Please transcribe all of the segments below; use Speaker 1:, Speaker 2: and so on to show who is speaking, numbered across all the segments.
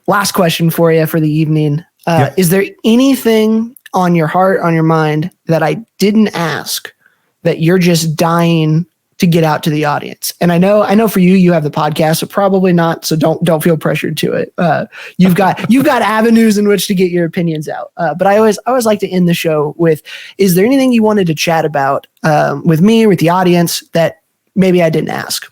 Speaker 1: last question for you for the evening. Is there anything on your heart, on your mind that I didn't ask that you're just dying to get out to the audience? And I know for you have the podcast, so probably not. So don't feel pressured to it. You've got avenues in which to get your opinions out. But I always like to end the show with, is there anything you wanted to chat about with me or with the audience that maybe I didn't ask?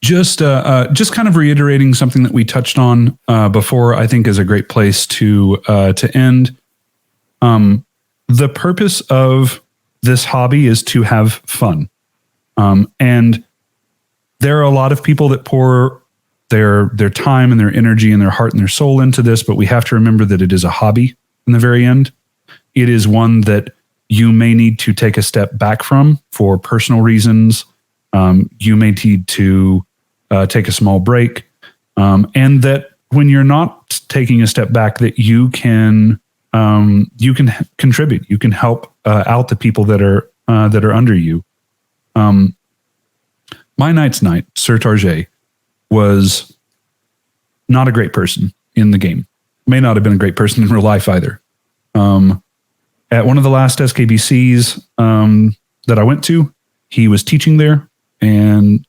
Speaker 2: Just kind of reiterating something that we touched on before, I think is a great place to end. The purpose of this hobby is to have fun. And there are a lot of people that pour their time and their energy and their heart and their soul into this, but we have to remember that it is a hobby in the very end. It is one that you may need to take a step back from for personal reasons. You may need to take a small break, and that when you're not taking a step back, that you can contribute. You can help out the people that are under you. My knight's knight, Sir Tarjay, was not a great person in the game. May not have been a great person in real life either. At one of the last SKBCs that I went to, he was teaching there, and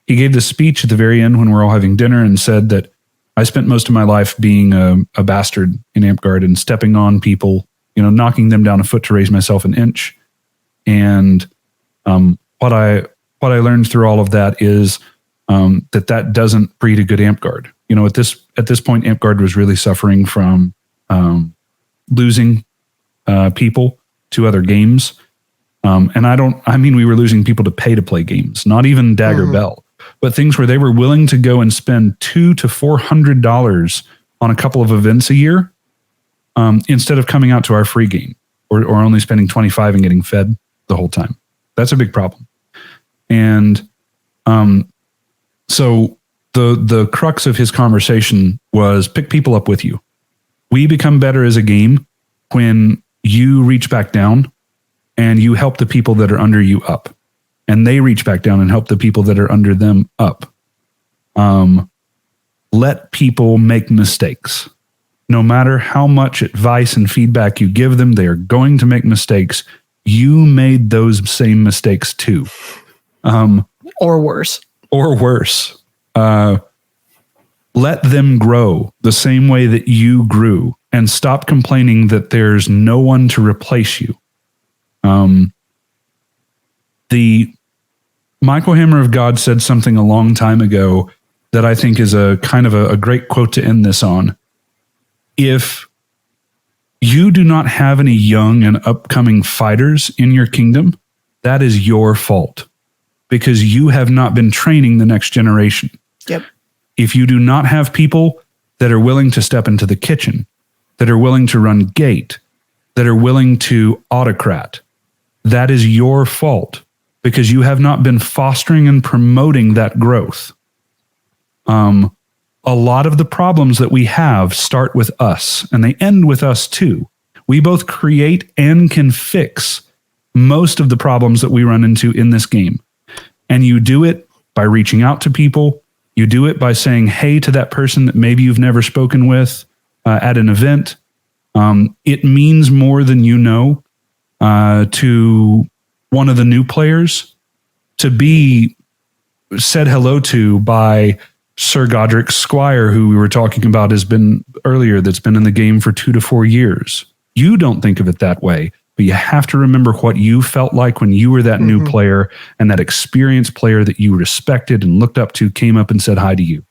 Speaker 2: he gave this speech at the very end when we're all having dinner and said that I spent most of my life being a bastard in Amtgard and stepping on people, knocking them down a foot to raise myself an inch. And what I learned through all of that is that doesn't breed a good Amtgard. At this point, Amtgard was really suffering from losing people to other games. And we were losing people to pay to play games, not even Dagger Bell, but things where they were willing to go and spend $200 to $400 on a couple of events a year, instead of coming out to our free game or only spending $25 and getting fed the whole time. That's a big problem. And so the crux of his conversation was pick people up with you. We become better as a game when you reach back down and you help the people that are under you up, and they reach back down and help the people that are under them up. Let people make mistakes. No matter how much advice and feedback you give them, they are going to make mistakes. You made those same mistakes too.
Speaker 1: Or worse.
Speaker 2: Let them grow the same way that you grew, and stop complaining that there's no one to replace you. The Michael Hammer of God said something a long time ago that I think is a kind of a great quote to end this on. If you do not have any young and upcoming fighters in your kingdom, that is your fault, because you have not been training the next generation.
Speaker 1: Yep.
Speaker 2: If you do not have people that are willing to step into the kitchen, that are willing to run gate, that are willing to autocrat, that is your fault, because you have not been fostering and promoting that growth. A lot of the problems that we have start with us, and they end with us too. We both create and can fix most of the problems that we run into in this game. And you do it by reaching out to people. You do it by saying hey to that person that maybe you've never spoken with at an event. It means more than you know to one of the new players to be said hello to by Sir Godric Squire, who we were talking about has been earlier, that's been in the game for 2 to 4 years. You don't think of it that way, but you have to remember what you felt like when you were that new player, and that experienced player that you respected and looked up to came up and said hi to you.